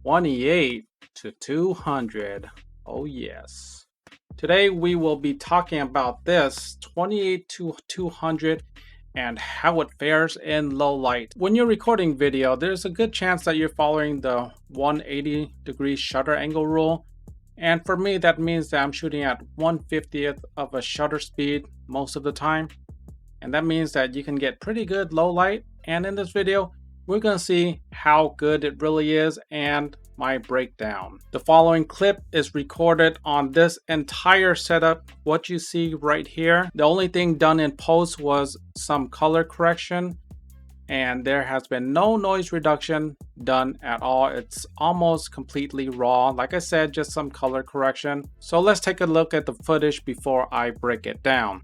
28 to 200. Oh yes. Today we will be talking about this 28 to 200 and how it fares in low light. When you're recording video, there's a good chance that you're following the 180-degree shutter angle rule. And for me, that means that I'm shooting at 1/50th of a shutter speed most of the time. And that means that you can get pretty good low light. And in this video, we're going to see how good it really is and my breakdown. The following clip is recorded on this entire setup. What you see right here, the only thing done in post was some color correction, and there has been no noise reduction done at all. It's almost completely raw. Like I said, just some color correction. So let's take a look at the footage before I break it down.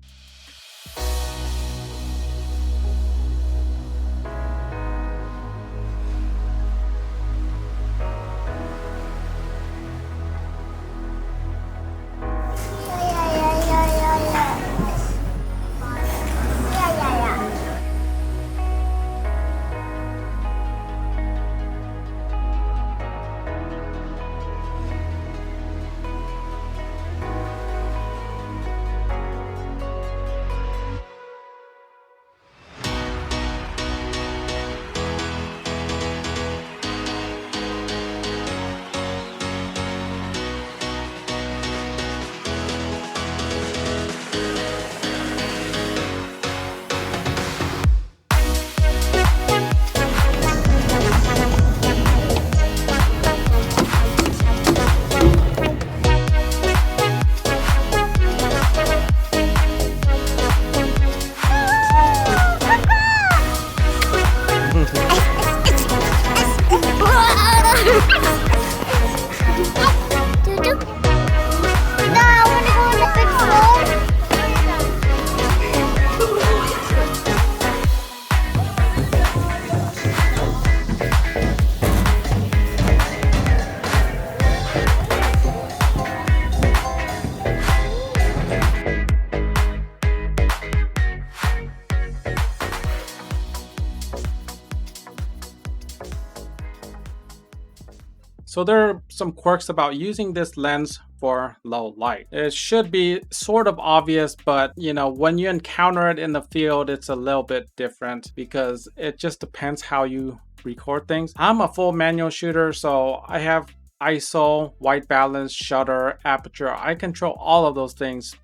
So there are some quirks about using this lens for low light. It should be sort of obvious, but when you encounter it in the field, it's a little bit different because it just depends how you record things. I'm a full manual shooter, so I have ISO, white balance, shutter, aperture. I control all of those things.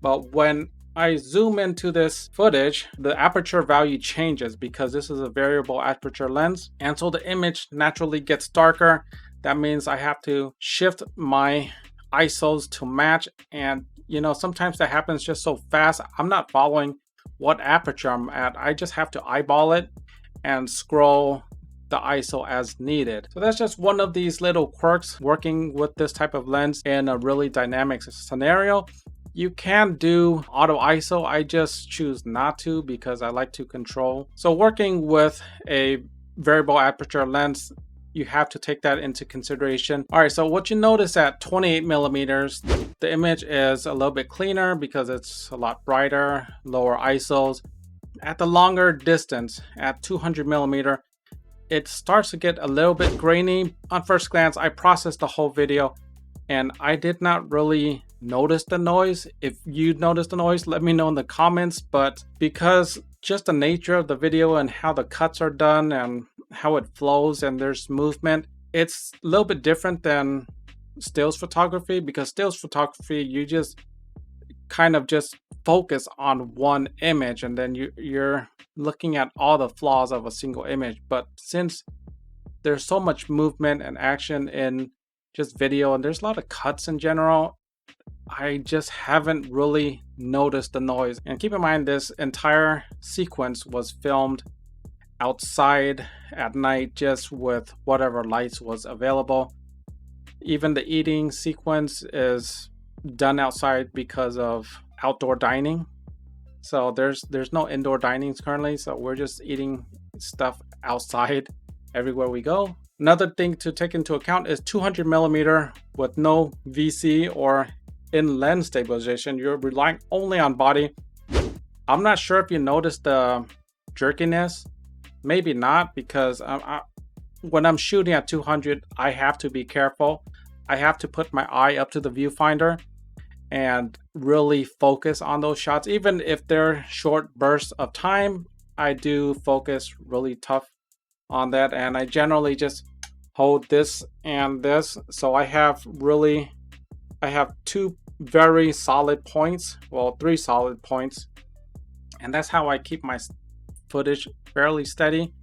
But when I zoom into this footage, the aperture value changes because this is a variable aperture lens. And so the image naturally gets darker. That means I have to shift my ISOs to match. And sometimes that happens just so fast. I'm not following what aperture I'm at. I just have to eyeball it and scroll the ISO as needed. So that's just one of these little quirks working with this type of lens in a really dynamic scenario. You can do auto ISO. I just choose not to because I like to control. So working with a variable aperture lens, you have to take that into consideration. All right, so what you notice at 28 millimeters, the image is a little bit cleaner because it's a lot brighter, lower ISOs. At the longer distance, at 200 millimeter, it starts to get a little bit grainy. On first glance, I processed the whole video and I did not really notice the noise. If you notice the noise, let me know in the comments. But because just the nature of the video and how the cuts are done and how it flows and there's movement, it's a little bit different than stills photography, because stills photography, you just kind of just focus on one image and then you're looking at all the flaws of a single image. But since there's so much movement and action in just video and there's a lot of cuts in general, I just haven't really noticed the noise. And keep in mind, this entire sequence was filmed outside at night just with whatever lights was available. Even the eating sequence is done outside because of outdoor dining. So there's no indoor dinings currently, so we're just eating stuff outside everywhere we go. Another thing to take into account is 200 millimeter with no VC or in lens stabilization. You're relying only on body. I'm not sure if you noticed the jerkiness. Maybe not, because when I'm shooting at 200, I have to be careful. I have to put my eye up to the viewfinder and really focus on those shots. Even if they're short bursts of time, I do focus really tough on that, and I generally just hold this and this. So I have two very solid points, well, three solid points, and that's how I keep my footage fairly steady.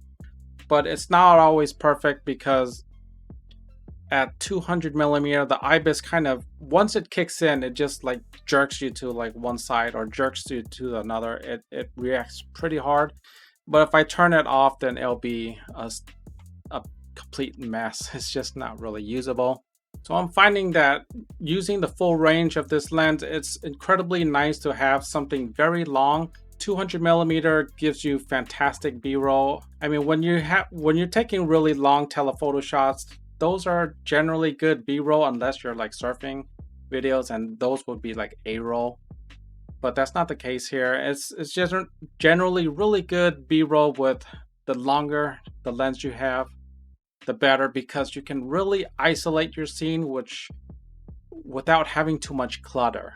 But it's not always perfect because at 200 millimeter, the IBIS kind of, once it kicks in, it just like jerks you to like one side or jerks you to another. It reacts pretty hard. But if I turn it off, then it'll be a complete mess. It's just not really usable. So I'm finding that using the full range of this lens, it's incredibly nice to have something very long. 200 millimeter gives you fantastic B-roll. I mean, when you're taking really long telephoto shots, those are generally good B-roll unless you're like surfing videos, and those would be like A-roll. But that's not the case here. It's just generally really good B-roll. With the longer the lens you have, the better, because you can really isolate your scene without having too much clutter.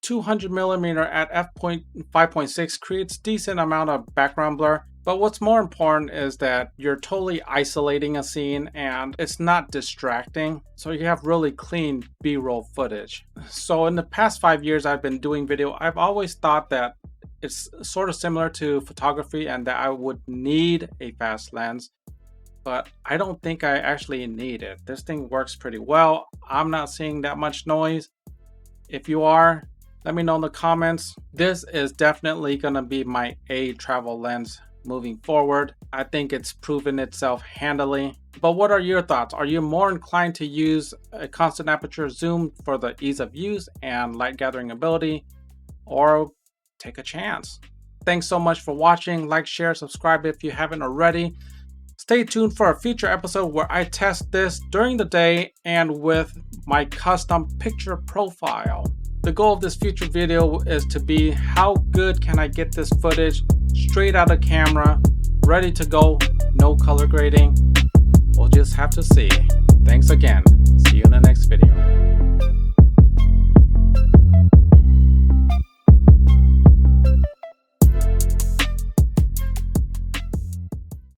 200 millimeter at f/5.6 creates decent amount of background blur, but what's more important is that you're totally isolating a scene and it's not distracting, so you have really clean B-roll footage. So in the past 5 years I've been doing video, I've always thought that it's sort of similar to photography and that I would need a fast lens, but I don't think I actually need it. This thing works pretty well. I'm not seeing that much noise. If you are, let me know in the comments. This is definitely gonna be my travel lens moving forward. I think it's proven itself handily. But what are your thoughts? Are you more inclined to use a constant aperture zoom for the ease of use and light gathering ability, or take a chance? Thanks so much for watching. Like, share, subscribe if you haven't already. Stay tuned for a future episode where I test this during the day and with my custom picture profile. The goal of this future video is to be how good can I get this footage straight out of camera, ready to go, no color grading. We'll just have to see. Thanks again.